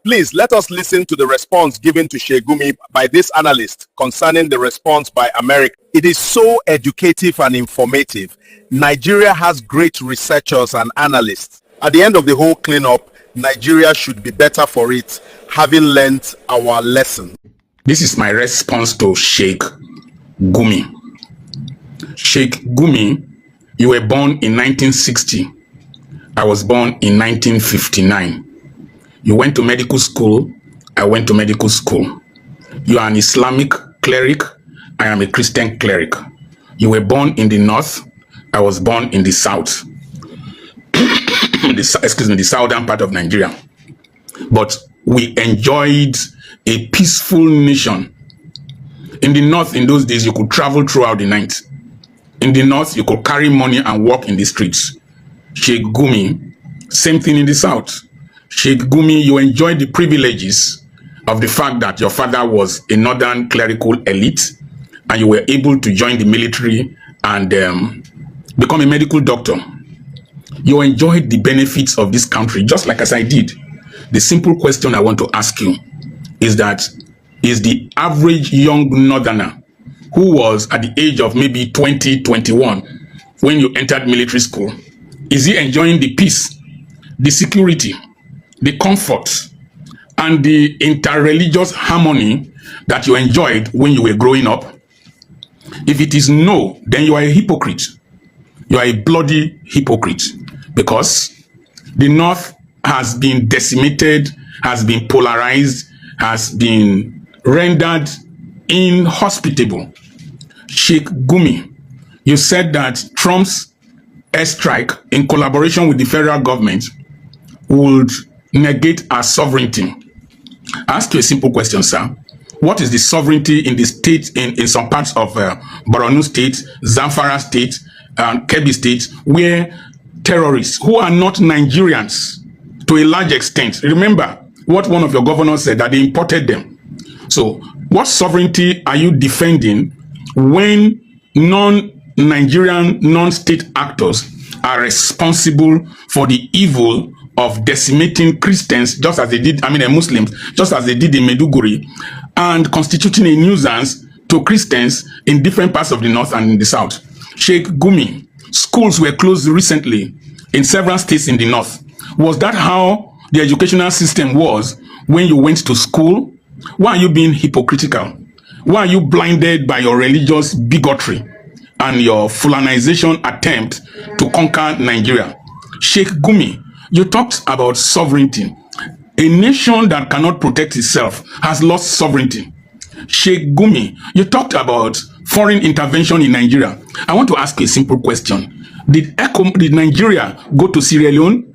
Please let us listen to the response given to Sheikh Gumi by this analyst concerning the response by America. It is so educative and informative. Nigeria has great researchers and analysts. At the end of the whole cleanup, Nigeria should be better for it, having learnt our lesson. This is my response to Sheikh Gumi. Sheikh Gumi, you were born in 1960. I was born in 1959. You went to medical school. I went to medical school. You are an Islamic cleric. I am a Christian cleric. You were born in the north. I was born in the south. The southern part of Nigeria. But we enjoyed a peaceful nation. In the north, in those days, you could travel throughout the night. In the north, you could carry money and walk in the streets. Sheikh Gumi, same thing in the south. Sheikh Gumi, you enjoyed the privileges of the fact that your father was a northern clerical elite and you were able to join the military and become a medical doctor. You enjoyed the benefits of this country just like as I did. The simple question I want to ask you is that, is the average young northerner who was at the age of maybe 20, 21 when you entered military school, is he enjoying the peace, the security, the comfort, and the interreligious harmony that you enjoyed when you were growing up? If it is no, then you are a hypocrite. You are a bloody hypocrite, because the North has been decimated, has been polarized, has been rendered inhospitable. Sheikh Gumi, you said that Trump's airstrike in collaboration with the federal government would negate our sovereignty. I ask you a simple question, sir. What is the sovereignty in the state, in some parts of Borno State, Zamfara State, and Kebbi State, where terrorists who are not Nigerians to a large extent, remember what one of your governors said, that they imported them. So what sovereignty are you defending when non-Nigerian, non-state actors are responsible for the evil of decimating Christians, just as they did, Muslims, just as they did in Meduguri, and constituting a nuisance to Christians in different parts of the north and in the south? Sheikh Gumi, schools were closed recently in several states in the north. Was that how the educational system was when you went to school? Why are you being hypocritical? Why are you blinded by your religious bigotry and your Fulanization attempt to conquer Nigeria? Sheikh Gumi, you talked about sovereignty. A nation that cannot protect itself has lost sovereignty. Sheikh Gumi, you talked about foreign intervention in Nigeria. I want to ask you a simple question. Did Nigeria go to Sierra Leone?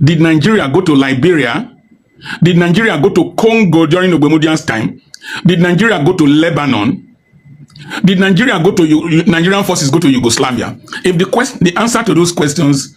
Did Nigeria go to Liberia? Did Nigeria go to Congo during Obemudian's time? Did Nigeria go to Lebanon? Did Nigeria go to Nigerian forces go to Yugoslavia? If the answer to those questions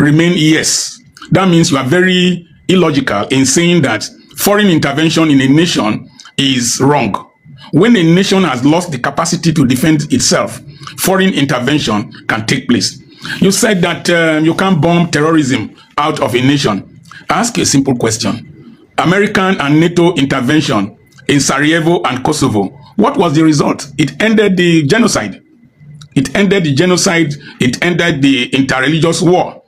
remain yes, that means you are very illogical in saying that foreign intervention in a nation is wrong. When a nation has lost the capacity to defend itself, foreign intervention can take place. You said that you can't bomb terrorism out of a nation. I ask you a simple question. American and NATO intervention in Sarajevo and Kosovo, what was the result? It ended the genocide. It ended the genocide. It ended the interreligious war.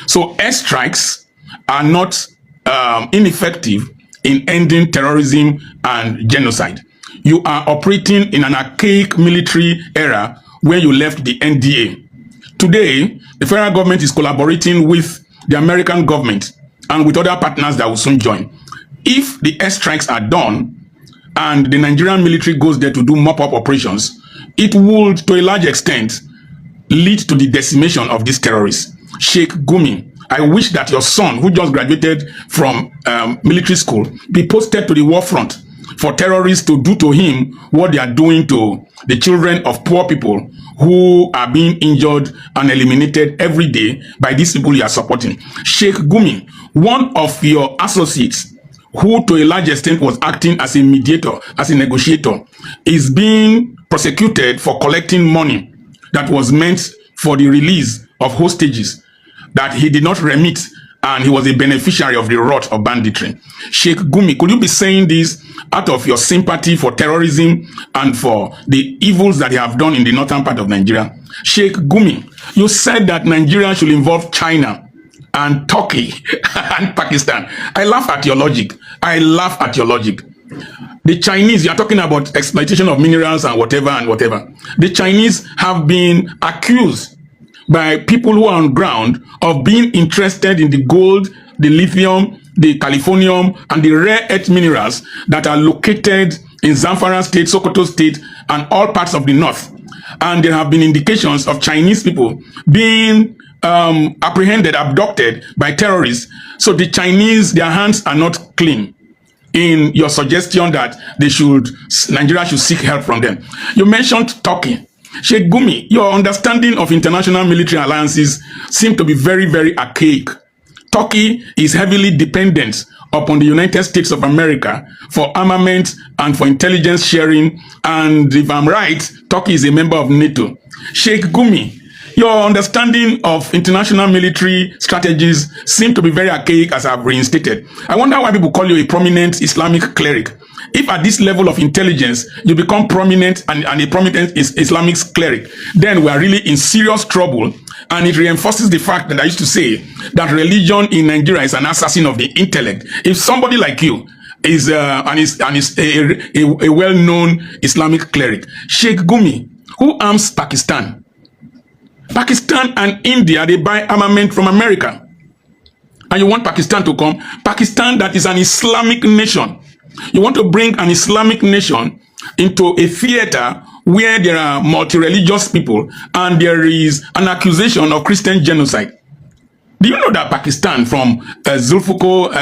So airstrikes are not ineffective in ending terrorism and genocide. You are operating in an archaic military era where you left the NDA. Today, the federal government is collaborating with the American government and with other partners that will soon join. If the airstrikes are done and the Nigerian military goes there to do mop-up operations, it would, to a large extent, lead to the decimation of these terrorists. Sheikh Gumi, I wish that your son, who just graduated from military school, be posted to the war front for terrorists to do to him what they are doing to the children of poor people who are being injured and eliminated every day by these people you are supporting. Sheikh Gumi, one of your associates, who to a large extent was acting as a mediator, as a negotiator, is being prosecuted for collecting money that was meant for the release of hostages that he did not remit and he was a beneficiary of the rot of banditry. Sheikh Gumi, could you be saying this out of your sympathy for terrorism and for the evils that they have done in the northern part of Nigeria? Sheikh Gumi, you said that Nigeria should involve China and Turkey and Pakistan. I laugh at your logic. I laugh at your logic. The Chinese, you are talking about exploitation of minerals and whatever and whatever. The Chinese have been accused by people who are on ground of being interested in the gold, the lithium, the californium, and the rare earth minerals that are located in Zamfara State, Sokoto State, and all parts of the north. And there have been indications of Chinese people being apprehended, abducted by terrorists. So the Chinese, their hands are not clean in your suggestion that Nigeria should seek help from them. You mentioned Turkey. Sheikh Gumi, your understanding of international military alliances seem to be very, very archaic. Turkey is heavily dependent upon the United States of America for armament and for intelligence sharing. And if I'm right, Turkey is a member of NATO. Sheikh Gumi, your understanding of international military strategies seem to be very archaic, as I've reinstated. I wonder why people call you a prominent Islamic cleric. If at this level of intelligence you become prominent and a prominent Islamic cleric, then we are really in serious trouble. And it reinforces the fact that I used to say that religion in Nigeria is an assassin of the intellect. If somebody like you is a well-known Islamic cleric, Sheikh Gumi, who arms Pakistan? Pakistan and India, they buy armament from America. And you want Pakistan to come? Pakistan, that is an Islamic nation. You want to bring an Islamic nation into a theater where there are multi-religious people and there is an accusation of Christian genocide. Do you know that Pakistan, from Zulfikar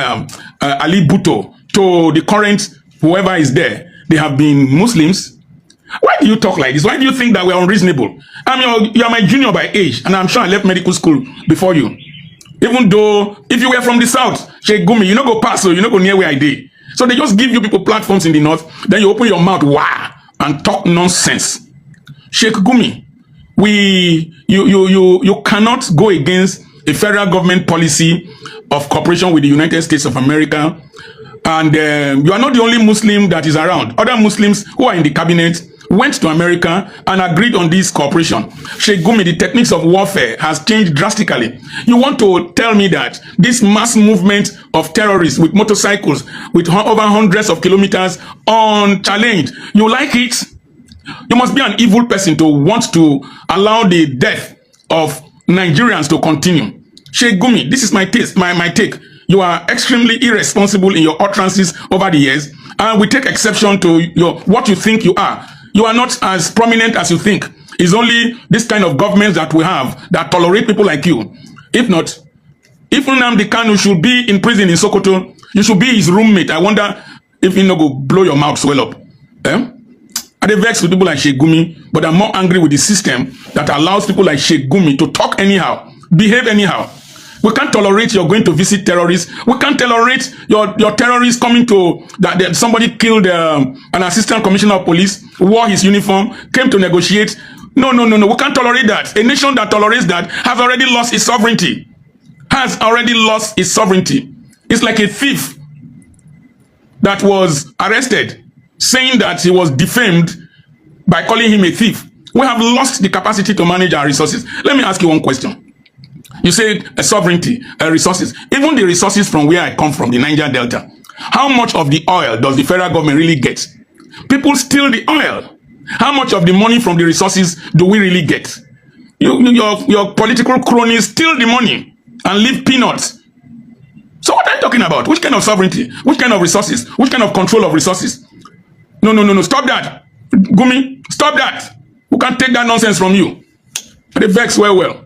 Ali Bhutto to the current whoever is there, they have been Muslims? Why do you talk like this? Why do you think that we're unreasonable? You are my junior by age, and I'm sure I left medical school before you. Even though, if you were from the south, Sheikh Gumi, you no go pass, so you no go near where I did. So they just give you people platforms in the north, then you open your mouth, wow, and talk nonsense. Sheikh Gumi, you cannot go against a federal government policy of cooperation with the United States of America. And you are not the only Muslim that is around. Other Muslims who are in the cabinet went to America and agreed on this cooperation. Sheikh Gumi, the techniques of warfare has changed drastically. You want to tell me that this mass movement of terrorists with motorcycles with over hundreds of kilometers unchallenged, you like it? You must be an evil person to want to allow the death of Nigerians to continue. Sheikh Gumi, this is my take. You are extremely irresponsible in your utterances over the years, and we take exception to what you think you are. You are not as prominent as you think. It's only this kind of government that we have that tolerate people like you. If not, if Nnamdi Kanu should be in prison in Sokoto, you should be his roommate. I wonder if you no go blow your mouth swell up. I dey vex with people like Sheikh Gumi, but I'm more angry with the system that allows people like Sheikh Gumi to talk anyhow, behave anyhow. We can't tolerate you're going to visit terrorists. We can't tolerate your terrorists coming to that somebody killed an assistant commissioner of police, wore his uniform, came to negotiate. No. We can't tolerate that. A nation that tolerates that has already lost its sovereignty. Has already lost its sovereignty. It's like a thief that was arrested, saying that he was defamed by calling him a thief. We have lost the capacity to manage our resources. Let me ask you one question. You say sovereignty, resources. Even the resources from where I come from, the Niger Delta. How much of the oil does the federal government really get? People steal the oil. How much of the money from the resources do we really get? Your political cronies steal the money and leave peanuts. So what are you talking about? Which kind of sovereignty? Which kind of resources? Which kind of control of resources? No. Stop that. Gumi, stop that. Who can take that nonsense from you? They vex well.